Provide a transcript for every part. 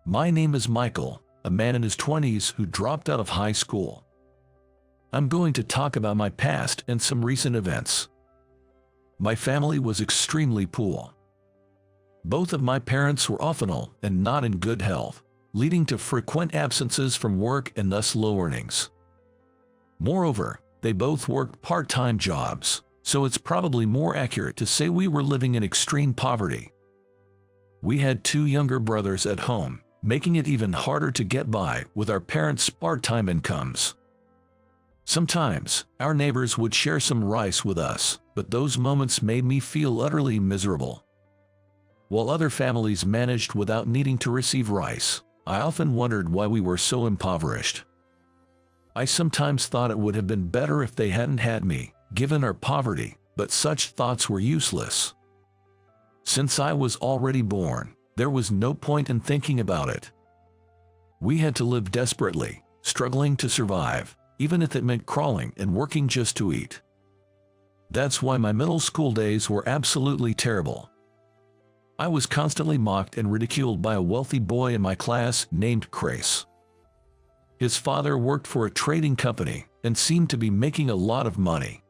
My name is Michael, a man in his 20s who dropped out of high school. I'm going to talk about my past and some recent events. My family was extremely poor. Both of my parents were often ill and not in good health, leading to frequent absences from work and thus low earnings. Moreover, they both worked part-time jobs, so it's probably more accurate to say we were living in extreme poverty. We had 2 younger brothers at home, making it even harder to get by with our parents' part-time incomes. Sometimes, our neighbors would share some rice with us, but those moments made me feel utterly miserable. While other families managed without needing to receive rice, I often wondered why we were so impoverished. I sometimes thought it would have been better if they hadn't had me, given our poverty, but such thoughts were useless. Since I was already born, there was no point in thinking about it. We had to live desperately, struggling to survive, even if it meant crawling and working just to eat. That's why my middle school days were absolutely terrible. I was constantly mocked and ridiculed by a wealthy boy in my class named Chris. His father worked for a trading company and seemed to be making a lot of money.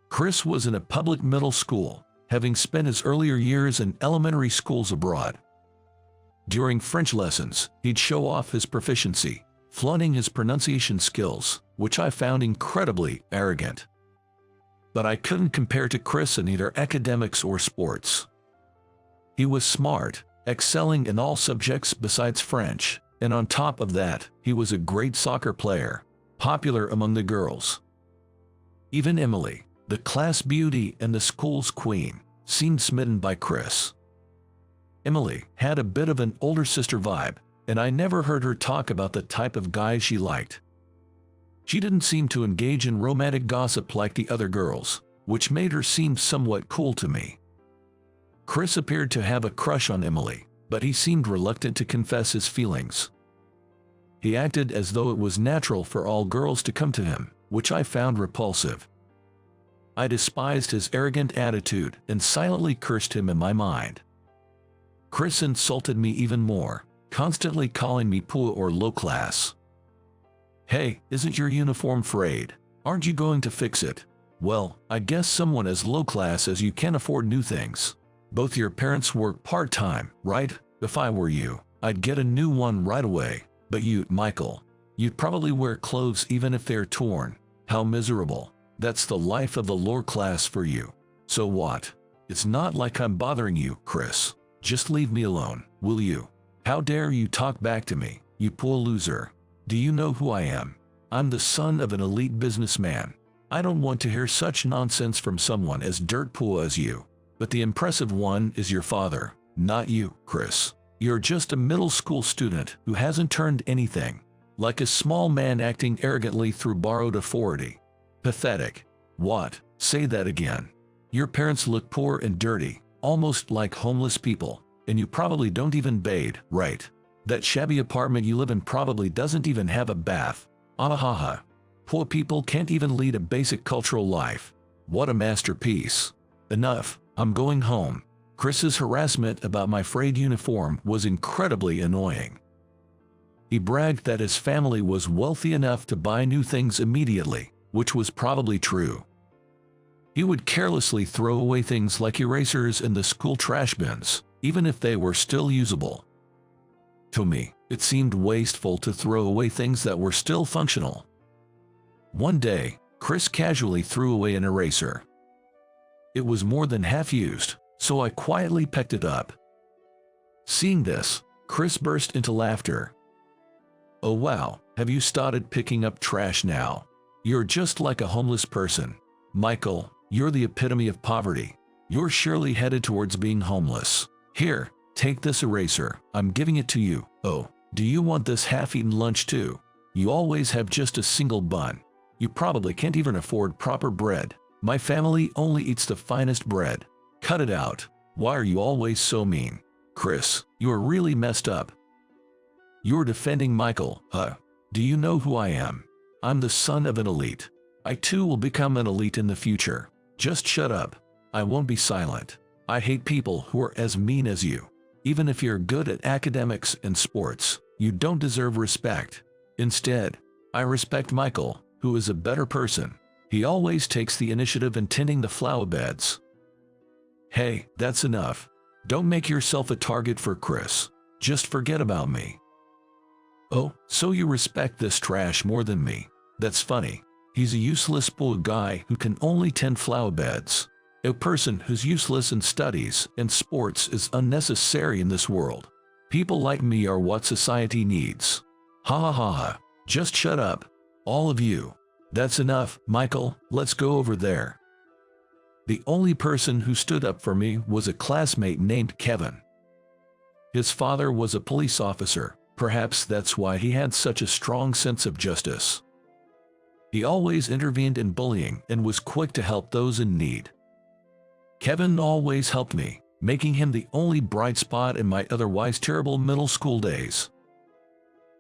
Chris was in a public middle school, having spent his earlier years in elementary schools abroad. During French lessons, he'd show off his proficiency, flaunting his pronunciation skills, which I found incredibly arrogant. But I couldn't compare to Chris in either academics or sports. He was smart, excelling in all subjects besides French, and on top of that, he was a great soccer player, popular among the girls. Even Emily, the class beauty and the school's queen, seemed smitten by Chris. Emily had a bit of an older sister vibe, and I never heard her talk about the type of guys she liked. She didn't seem to engage in romantic gossip like the other girls, which made her seem somewhat cool to me. Chris appeared to have a crush on Emily, but he seemed reluctant to confess his feelings. He acted as though it was natural for all girls to come to him, which I found repulsive. I despised his arrogant attitude and silently cursed him in my mind. Chris insulted me even more, constantly calling me poor or low class. "Hey, isn't your uniform frayed? Aren't you going to fix it? Well, I guess someone as low class as you can't afford new things. Both your parents work part-time, right? If I were you, I'd get a new one right away. But you, Michael, you'd probably wear clothes even if they're torn. How miserable. That's the life of the lower class for you. So what? It's not like I'm bothering you, Chris. Just leave me alone, will you? How dare you talk back to me, you poor loser? Do you know who I am? I'm the son of an elite businessman. I don't want to hear such nonsense from someone as dirt poor as you. But the impressive one is your father, not you, Chris. You're just a middle school student who hasn't turned anything. Like a small man acting arrogantly through borrowed authority. Pathetic. What? Say that again. Your parents look poor and dirty, almost like homeless people, and you probably don't even bathe, right? That shabby apartment you live in probably doesn't even have a bath. Ahaha. Poor people can't even lead a basic cultural life. What a masterpiece. Enough. I'm going home. Chris's harassment about my frayed uniform was incredibly annoying. He bragged that his family was wealthy enough to buy new things immediately, which was probably true. He would carelessly throw away things like erasers in the school trash bins, even if they were still usable. To me, it seemed wasteful to throw away things that were still functional. One day, Chris casually threw away an eraser. It was more than half used, so I quietly picked it up. Seeing this, Chris burst into laughter. "Oh wow, have you started picking up trash now? You're just like a homeless person. Michael, you're the epitome of poverty. You're surely headed towards being homeless. Here, take this eraser, I'm giving it to you. Oh, do you want this half-eaten lunch too? You always have just a single bun. You probably can't even afford proper bread. My family only eats the finest bread. Cut it out. Why are you always so mean? Chris, you're really messed up." "You're defending Michael, huh? Do you know who I am? I'm the son of an elite. I too will become an elite in the future. Just shut up. I won't be silent. I hate people who are as mean as you. Even if you're good at academics and sports, you don't deserve respect. Instead, I respect Michael, who is a better person. He always takes the initiative in tending the flower beds. Hey, that's enough. Don't make yourself a target for Chris. Just forget about me. Oh, so you respect this trash more than me. That's funny. He's a useless poor guy who can only tend flower beds. A person who's useless in studies and sports is unnecessary in this world. People like me are what society needs. Ha ha ha ha. Just shut up. All of you. That's enough, Michael, let's go over there. The only person who stood up for me was a classmate named Kevin. His father was a police officer. Perhaps that's why he had such a strong sense of justice. He always intervened in bullying and was quick to help those in need. Kevin always helped me, making him the only bright spot in my otherwise terrible middle school days.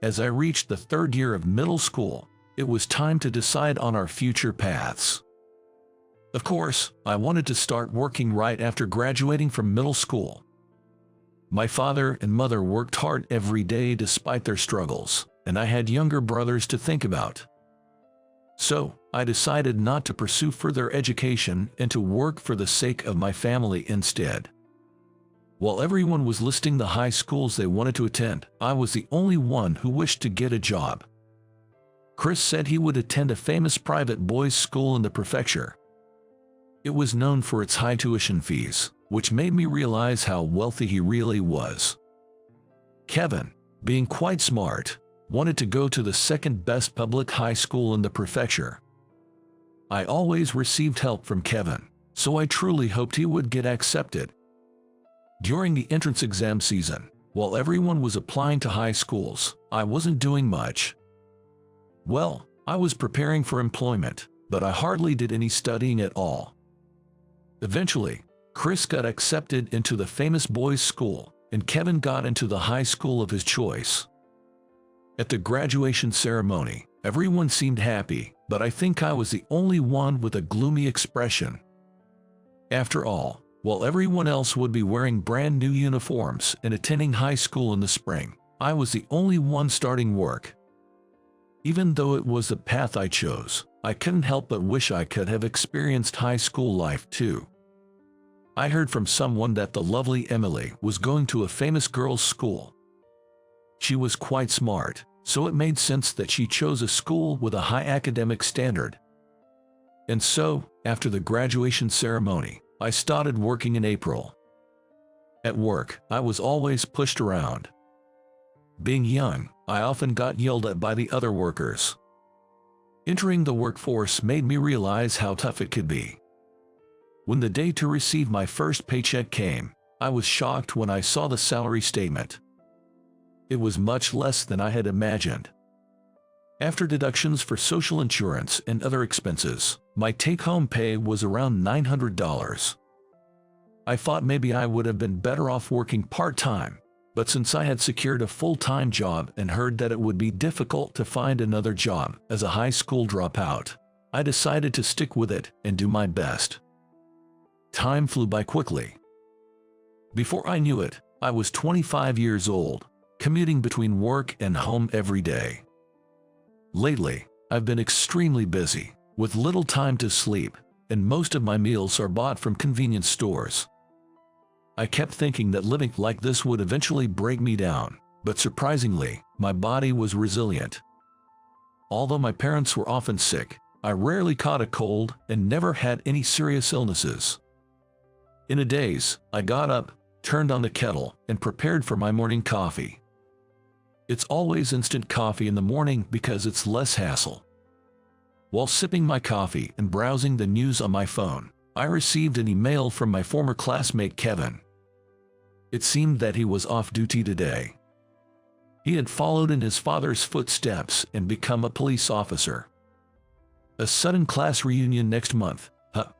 As I reached the third year of middle school, it was time to decide on our future paths. Of course, I wanted to start working right after graduating from middle school. My father and mother worked hard every day despite their struggles, and I had younger brothers to think about. So, I decided not to pursue further education and to work for the sake of my family instead. While everyone was listing the high schools they wanted to attend, I was the only one who wished to get a job. Chris said he would attend a famous private boys' school in the prefecture. It was known for its high tuition fees, which made me realize how wealthy he really was. Kevin, being quite smart, wanted to go to the second best public high school in the prefecture. I always received help from Kevin, so I truly hoped he would get accepted. During the entrance exam season, while everyone was applying to high schools, I wasn't doing much. Well, I was preparing for employment, but I hardly did any studying at all. Eventually, Chris got accepted into the famous boys' school, and Kevin got into the high school of his choice. At the graduation ceremony, everyone seemed happy, but I think I was the only one with a gloomy expression. After all, while everyone else would be wearing brand new uniforms and attending high school in the spring, I was the only one starting work. Even though it was the path I chose, I couldn't help but wish I could have experienced high school life too. I heard from someone that the lovely Emily was going to a famous girls' school. She was quite smart, so it made sense that she chose a school with a high academic standard. And so, after the graduation ceremony, I started working in April. At work, I was always pushed around. Being young, I often got yelled at by the other workers. Entering the workforce made me realize how tough it could be. When the day to receive my first paycheck came, I was shocked when I saw the salary statement. It was much less than I had imagined. After deductions for social insurance and other expenses, my take-home pay was around $900. I thought maybe I would have been better off working part-time, but since I had secured a full-time job and heard that it would be difficult to find another job as a high school dropout, I decided to stick with it and do my best. Time flew by quickly. Before I knew it, I was 25 years old, commuting between work and home every day. Lately, I've been extremely busy, with little time to sleep, and most of my meals are bought from convenience stores. I kept thinking that living like this would eventually break me down, but surprisingly, my body was resilient. Although my parents were often sick, I rarely caught a cold and never had any serious illnesses. In a daze, I got up, turned on the kettle, and prepared for my morning coffee. It's always instant coffee in the morning because it's less hassle. While sipping my coffee and browsing the news on my phone, I received an email from my former classmate Kevin. It seemed that he was off duty today. He had followed in his father's footsteps and become a police officer. A sudden class reunion next month.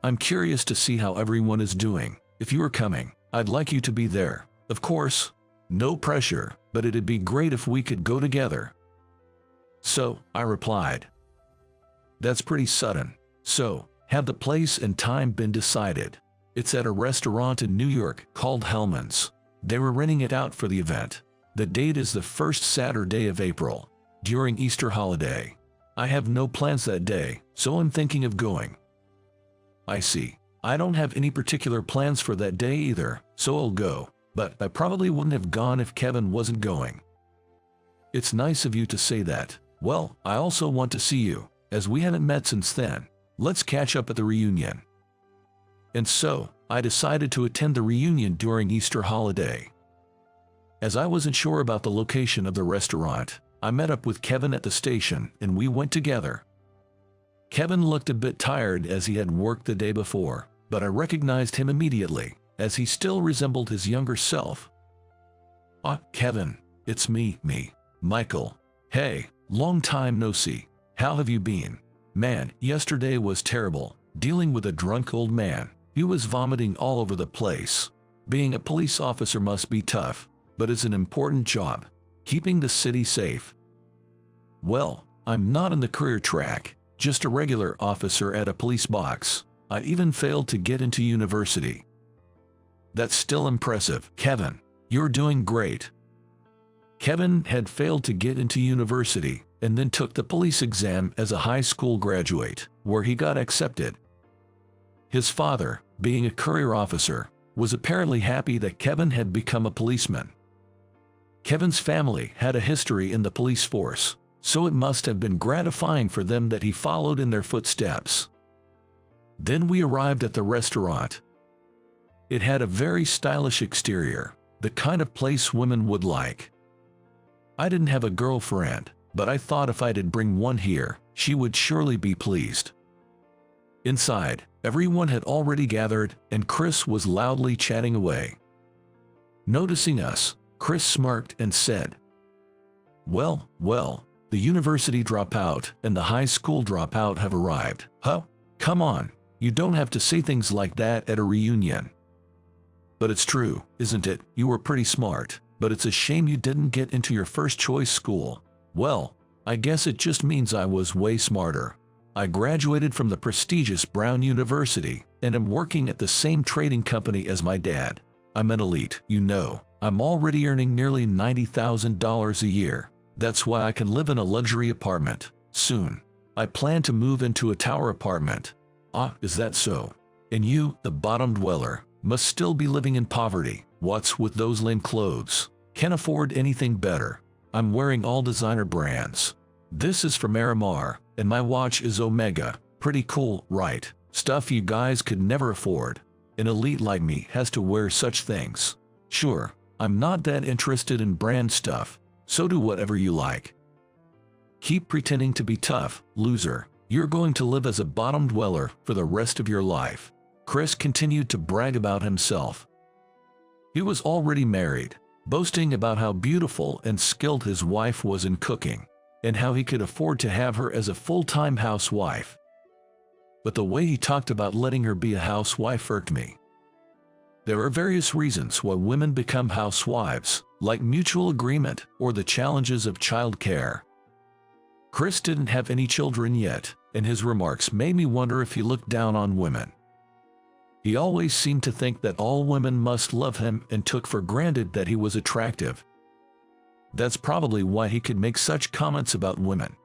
I'm curious to see how everyone is doing. If you are coming, I'd like you to be there. Of course, no pressure, but it'd be great if we could go together. So, I replied. That's pretty sudden. So, have the place and time been decided? It's at a restaurant in New York called Hellman's. They were renting it out for the event. The date is the first Saturday of April, during Easter holiday. I have no plans that day, so I'm thinking of going. I see. I don't have any particular plans for that day either, so I'll go, but I probably wouldn't have gone if Kevin wasn't going. It's nice of you to say that. Well, I also want to see you, as we haven't met since then. Let's catch up at the reunion. And so, I decided to attend the reunion during Easter holiday. As I wasn't sure about the location of the restaurant, I met up with Kevin at the station and we went together. Kevin looked a bit tired as he had worked the day before, but I recognized him immediately, as he still resembled his younger self. "Ah, Kevin, it's me, Michael. Hey, long time no see. How have you been? Man, yesterday was terrible, dealing with a drunk old man. He was vomiting all over the place. Being a police officer must be tough, but it's an important job, keeping the city safe." "Well, I'm not in the career track, just a regular officer at a police box. I even failed to get into university." "That's still impressive, Kevin. You're doing great." Kevin had failed to get into university and then took the police exam as a high school graduate, where he got accepted. His father, being a career officer, was apparently happy that Kevin had become a policeman. Kevin's family had a history in the police force, so it must have been gratifying for them that he followed in their footsteps. Then we arrived at the restaurant. It had a very stylish exterior, the kind of place women would like. I didn't have a girlfriend, but I thought if I did bring one here, she would surely be pleased. Inside, everyone had already gathered, and Chris was loudly chatting away. Noticing us, Chris smirked and said, Well, the university dropout and the high school dropout have arrived." "Huh? Come on, you don't have to say things like that at a reunion." "But it's true, isn't it? You were pretty smart, but it's a shame you didn't get into your first choice school." "Well, I guess it just means I was way smarter. I graduated from the prestigious Brown University and am working at the same trading company as my dad. I'm an elite, you know. I'm already earning nearly $90,000 a year. That's why I can live in a luxury apartment. Soon, I plan to move into a tower apartment." "Ah, is that so? And you, the bottom dweller, must still be living in poverty. What's with those lame clothes? Can't afford anything better. I'm wearing all designer brands. This is from Aramar, and my watch is Omega. Pretty cool, right? Stuff you guys could never afford. An elite like me has to wear such things. Sure, I'm not that interested in brand stuff, so do whatever you like. Keep pretending to be tough, loser. You're going to live as a bottom dweller for the rest of your life." Chris continued to brag about himself. He was already married, boasting about how beautiful and skilled his wife was in cooking, and how he could afford to have her as a full-time housewife. But the way he talked about letting her be a housewife irked me. There are various reasons why women become housewives, like mutual agreement or the challenges of childcare. Chris didn't have any children yet, and his remarks made me wonder if he looked down on women. He always seemed to think that all women must love him and took for granted that he was attractive. That's probably why he could make such comments about women.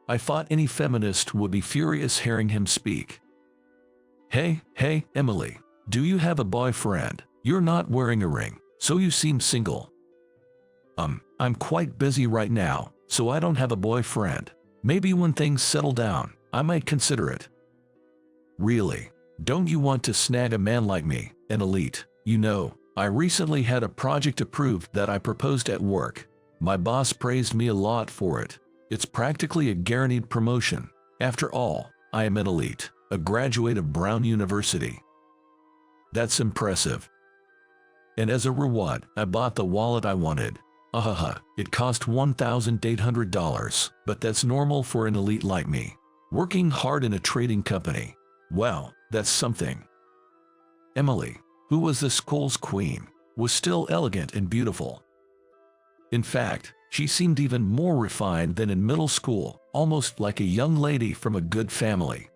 I thought any feminist would be furious hearing him speak. Hey, Emily, do you have a boyfriend? You're not wearing a ring, so you seem single." I'm quite busy right now, so I don't have a boyfriend. Maybe when things settle down, I might consider it." "Really? Don't you want to snag a man like me, an elite? You know, I recently had a project approved that I proposed at work. My boss praised me a lot for it. It's practically a guaranteed promotion. After all, I am an elite, a graduate of Brown University." "That's impressive." "And as a reward, I bought the wallet I wanted. It cost $1,800, but that's normal for an elite like me. Working hard in a trading company. Wow, that's something." Emily, who was the school's queen, was still elegant and beautiful. In fact, she seemed even more refined than in middle school, almost like a young lady from a good family.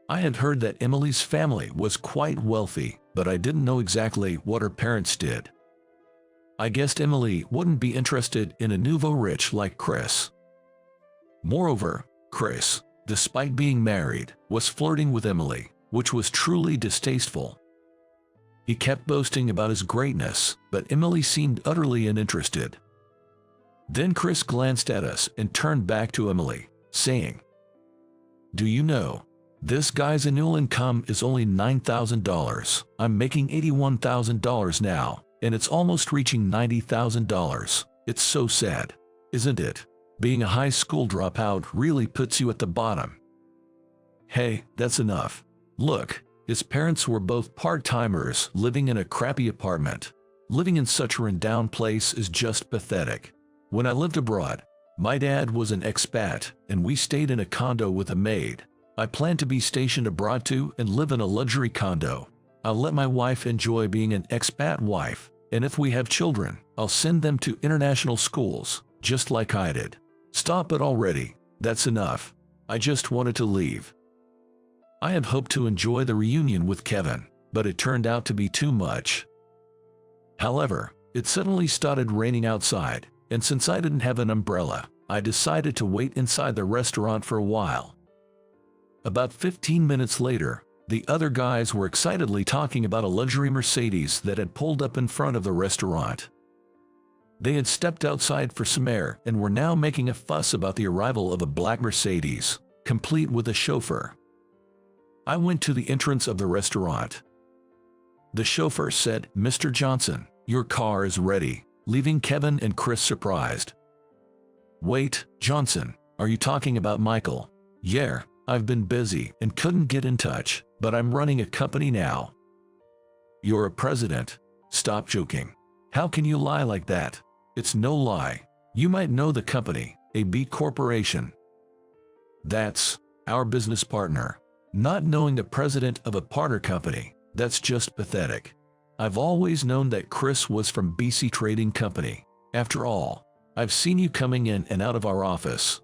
I had heard that Emily's family was quite wealthy, but I didn't know exactly what her parents did. I guessed Emily wouldn't be interested in a nouveau rich like Chris. Moreover, Chris, despite being married, was flirting with Emily, which was truly distasteful. He kept boasting about his greatness, but Emily seemed utterly uninterested. Then Chris glanced at us and turned back to Emily, saying, "Do you know, this guy's annual income is only $9,000. I'm making $81,000 now, and it's almost reaching $90,000. It's so sad, isn't it? Being a high school dropout really puts you at the bottom." Hey, that's enough. Look, his parents were both part-timers living in a crappy apartment. Living in such a rundown place is just pathetic. When I lived abroad, my dad was an expat, and we stayed in a condo with a maid. I plan to be stationed abroad too and live in a luxury condo. I'll let my wife enjoy being an expat wife, and if we have children, I'll send them to international schools, just like I did. Stop it already. That's enough. I just wanted to leave. I had hoped to enjoy the reunion with Kevin, but it turned out to be too much. However, it suddenly started raining outside, and since I didn't have an umbrella, I decided to wait inside the restaurant for a while. About 15 minutes later, the other guys were excitedly talking about a luxury Mercedes that had pulled up in front of the restaurant. They had stepped outside for some air and were now making a fuss about the arrival of a black Mercedes, complete with a chauffeur. I went to the entrance of the restaurant. The chauffeur said, "Mr. Johnson, your car is ready," leaving Kevin and Chris surprised. "Wait, Johnson, are you talking about Michael?" "Yeah, I've been busy and couldn't get in touch, but I'm running a company now." "You're a president? Stop joking. How can you lie like that?" "It's no lie. You might know the company, a B Corporation." "That's our business partner." Not knowing the president of a partner company, that's just pathetic. I've always known that Chris was from BC Trading Company. After all, I've seen you coming in and out of our office.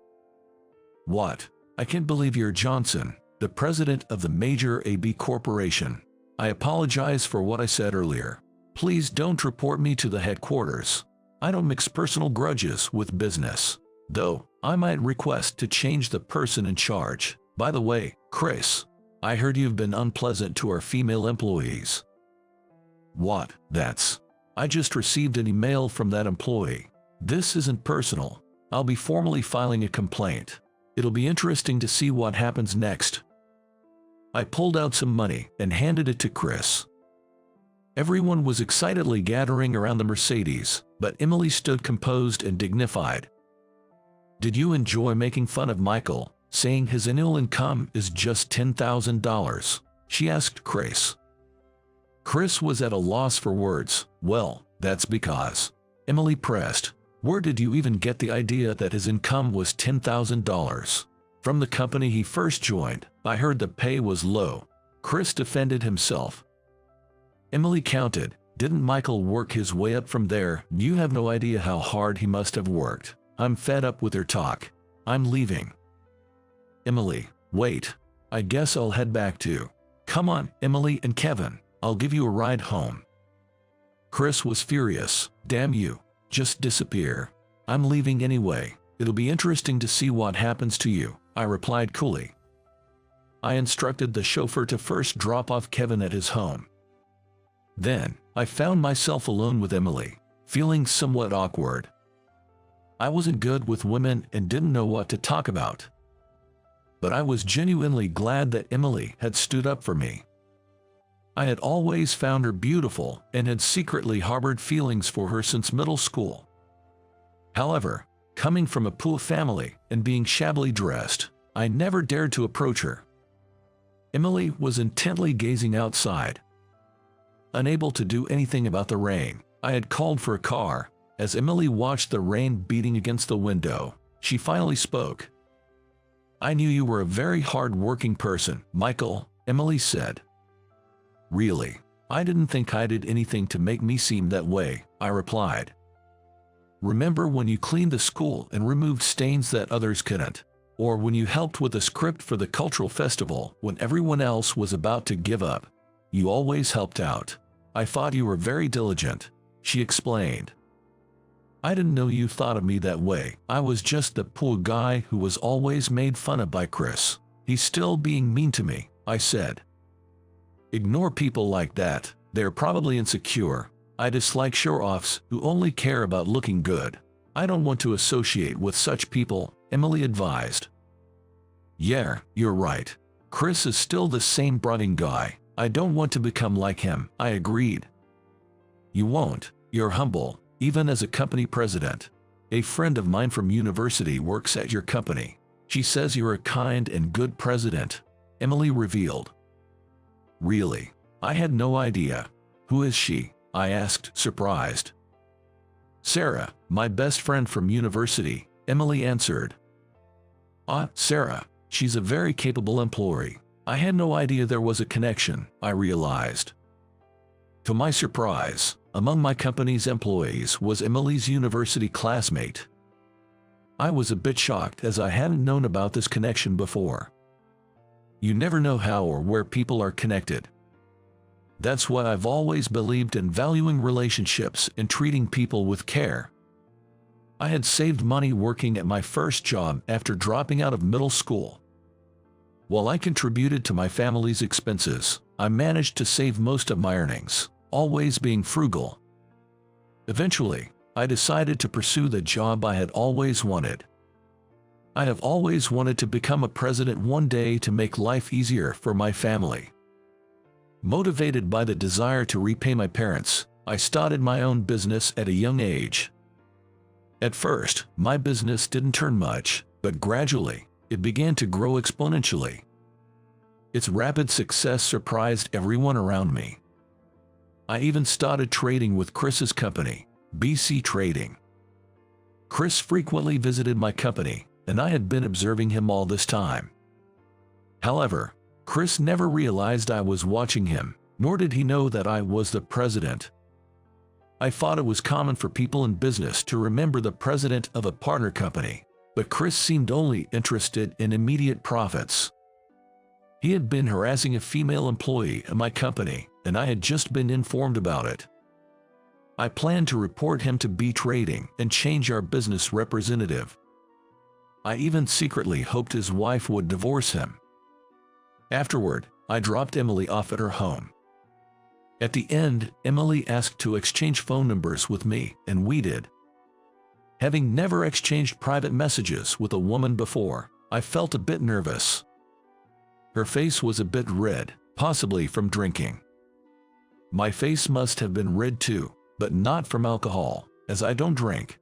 "What? I can't believe you're Johnson, the president of the major AB Corporation. I apologize for what I said earlier. Please don't report me to the headquarters. I don't mix personal grudges with business. Though, I might request to change the person in charge. By the way, Chris, I heard you've been unpleasant to our female employees." "What? I just received an email from that employee. This isn't personal. I'll be formally filing a complaint. It'll be interesting to see what happens next." I pulled out some money and handed it to Chris. Everyone was excitedly gathering around the Mercedes, but Emily stood composed and dignified. "Did you enjoy making fun of Michael, saying his annual income is just $10,000? She asked Chris. Chris was at a loss for words. "Well, that's because," Emily pressed, "where did you even get the idea that his income was $10,000? "From the company he first joined. I heard the pay was low." Chris defended himself. Emily counted. "Didn't Michael work his way up from there? You have no idea how hard he must have worked. I'm fed up with their talk. I'm leaving." Emily, "Wait. I guess I'll head back too." "Come on, Emily and Kevin. I'll give you a ride home." Chris was furious. "Damn you. Just disappear. I'm leaving anyway. It'll be interesting to see what happens to you," I replied coolly. I instructed the chauffeur to first drop off Kevin at his home. Then, I found myself alone with Emily, feeling somewhat awkward. I wasn't good with women and didn't know what to talk about. But I was genuinely glad that Emily had stood up for me. I had always found her beautiful and had secretly harbored feelings for her since middle school. However, coming from a poor family and being shabbily dressed, I never dared to approach her. Emily was intently gazing outside. Unable to do anything about the rain, I had called for a car. As Emily watched the rain beating against the window, she finally spoke. "I knew you were a very hard-working person, Michael," Emily said. "Really? I didn't think I did anything to make me seem that way," I replied. "Remember when you cleaned the school and removed stains that others couldn't? Or when you helped with the script for the cultural festival when everyone else was about to give up? You always helped out. I thought you were very diligent," she explained. "I didn't know you thought of me that way. I was just the poor guy who was always made fun of by Chris. He's still being mean to me," I said. "Ignore people like that. They're probably insecure. I dislike show-offs who only care about looking good. I don't want to associate with such people," Emily advised. "Yeah, you're right. Chris is still the same brooding guy. I don't want to become like him," I agreed. "You won't. You're humble, even as a company president. A friend of mine from university works at your company. She says you're a kind and good president," Emily revealed. "Really? I had no idea. Who is she?" I asked, surprised. "Sarah, my best friend from university," Emily answered. "Ah, Sarah. She's a very capable employee. I had no idea there was a connection," I realized. To my surprise, among my company's employees was Emily's university classmate. I was a bit shocked as I hadn't known about this connection before. You never know how or where people are connected. That's why I've always believed in valuing relationships and treating people with care. I had saved money working at my first job after dropping out of middle school. While I contributed to my family's expenses, I managed to save most of my earnings, always being frugal. Eventually, I decided to pursue the job I had always wanted. I have always wanted to become a president one day to make life easier for my family. Motivated by the desire to repay my parents, I started my own business at a young age. At first, my business didn't turn much, but gradually, it began to grow exponentially. Its rapid success surprised everyone around me. I even started trading with Chris's company, BC Trading. Chris frequently visited my company, and I had been observing him all this time. However, Chris never realized I was watching him, nor did he know that I was the president. I thought it was common for people in business to remember the president of a partner company, but Chris seemed only interested in immediate profits. He had been harassing a female employee at my company, and I had just been informed about it. I planned to report him to B Trading and change our business representative. I even secretly hoped his wife would divorce him. Afterward, I dropped Emily off at her home. At the end, Emily asked to exchange phone numbers with me, and we did. Having never exchanged private messages with a woman before, I felt a bit nervous. Her face was a bit red, possibly from drinking. My face must have been red too, but not from alcohol, as I don't drink.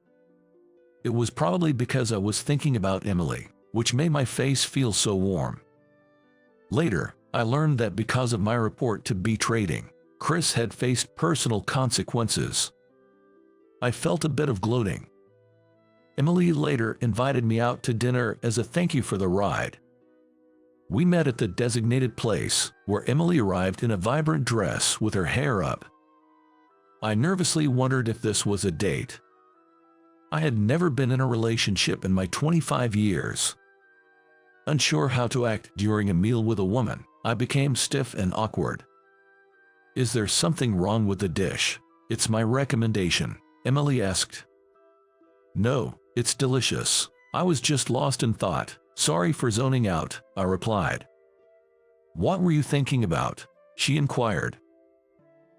It was probably because I was thinking about Emily, which made my face feel so warm. Later, I learned that because of my report to B Trading, Chris had faced personal consequences. I felt a bit of gloating. Emily later invited me out to dinner as a thank you for the ride. We met at the designated place, where Emily arrived in a vibrant dress with her hair up. I nervously wondered if this was a date. I had never been in a relationship in my 25 years. Unsure how to act during a meal with a woman, I became stiff and awkward. "Is there something wrong with the dish? It's my recommendation," Emily asked. "No, it's delicious. I was just lost in thought. Sorry for zoning out," I replied. "What were you thinking about?" she inquired.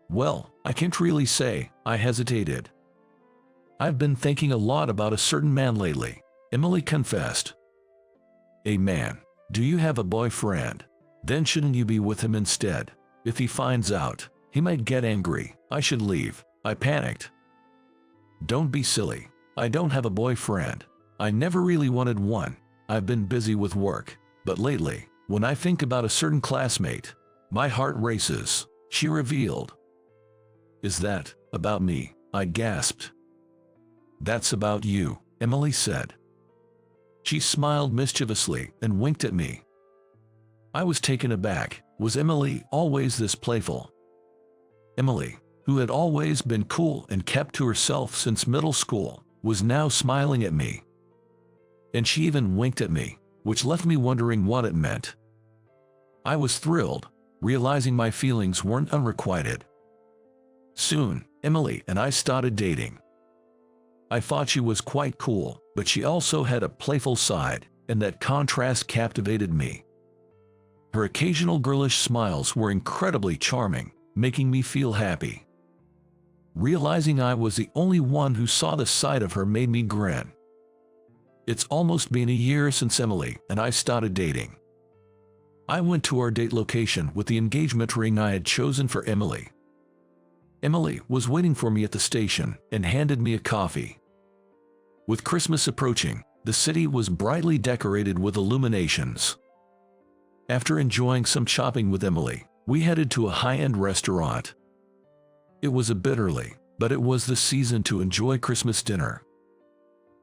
"Well, I can't really say," I hesitated. "I've been thinking a lot about a certain man lately," Emily confessed. "A man? Do you have a boyfriend? Then shouldn't you be with him instead? If he finds out, he might get angry. I should leave," I panicked. "Don't be silly. I don't have a boyfriend. I never really wanted one. I've been busy with work, but lately, when I think about a certain classmate, my heart races," she revealed. "Is that about me?" I gasped. "That's about you," Emily said. She smiled mischievously and winked at me. I was taken aback. Was Emily always this playful? Emily, who had always been cool and kept to herself since middle school, was now smiling at me. And she even winked at me, which left me wondering what it meant. I was thrilled. realizing my feelings weren't unrequited. Soon, Emily and I started dating. I thought she was quite cool, but she also had a playful side, and that contrast captivated me. Her occasional girlish smiles were incredibly charming, making me feel happy. Realizing I was the only one who saw this side of her made me grin. It's almost been a year since Emily and I started dating. I went to our date location with the engagement ring I had chosen for Emily. Emily was waiting for me at the station and handed me a coffee. With Christmas approaching, the city was brightly decorated with illuminations. After enjoying some shopping with Emily, we headed to a high-end restaurant. It was a bit early, but it was the season to enjoy Christmas dinner.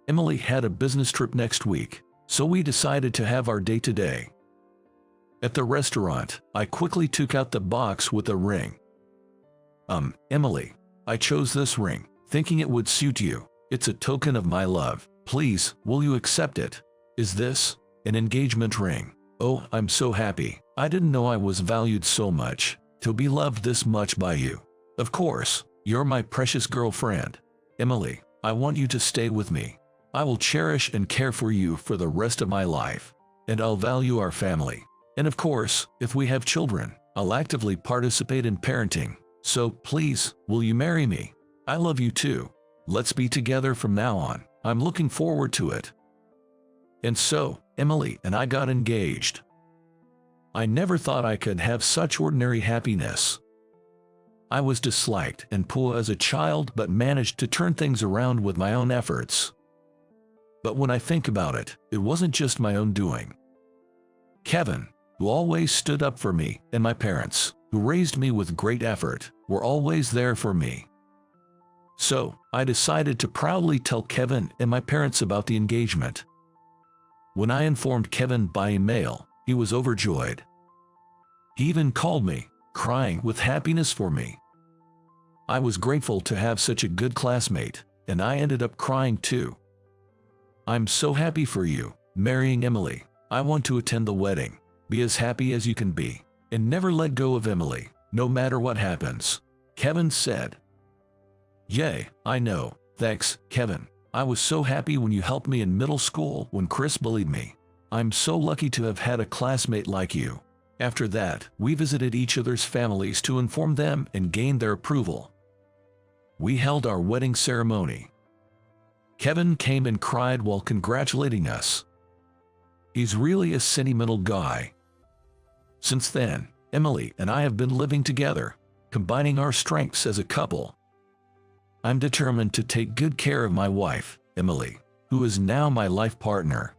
Emily had a business trip next week, so we decided to have our date today. At the restaurant, I quickly took out the box with a ring. Emily, I chose this ring, thinking it would suit you. It's a token of my love. Please, will you accept it? Is this an engagement ring? Oh, I'm so happy. I didn't know I was valued so much, to be loved this much by you. Of course, you're my precious girlfriend. Emily, I want you to stay with me. I will cherish and care for you for the rest of my life. And I'll value our family. And of course, if we have children, I'll actively participate in parenting. So please, will you marry me? I love you too. Let's be together from now on. I'm looking forward to it. And so, Emily and I got engaged. I never thought I could have such ordinary happiness. I was disliked and poor as a child but managed to turn things around with my own efforts. But when I think about it, it wasn't just my own doing. Kevin, who always stood up for me, and my parents, who raised me with great effort, were always there for me. So, I decided to proudly tell Kevin and my parents about the engagement. When I informed Kevin by email, he was overjoyed. He even called me, crying with happiness for me. I was grateful to have such a good classmate, and I ended up crying too. I'm so happy for you, marrying Emily. I want to attend the wedding, be as happy as you can be, and never let go of Emily, no matter what happens, Kevin said. Yay, I know. Thanks, Kevin. I was so happy when you helped me in middle school when Chris bullied me. I'm so lucky to have had a classmate like you. After that, we visited each other's families to inform them and gain their approval. We held our wedding ceremony. Kevin came and cried while congratulating us. He's really a sentimental guy. Since then, Emily and I have been living together, combining our strengths as a couple. I'm determined to take good care of my wife, Emily, who is now my life partner.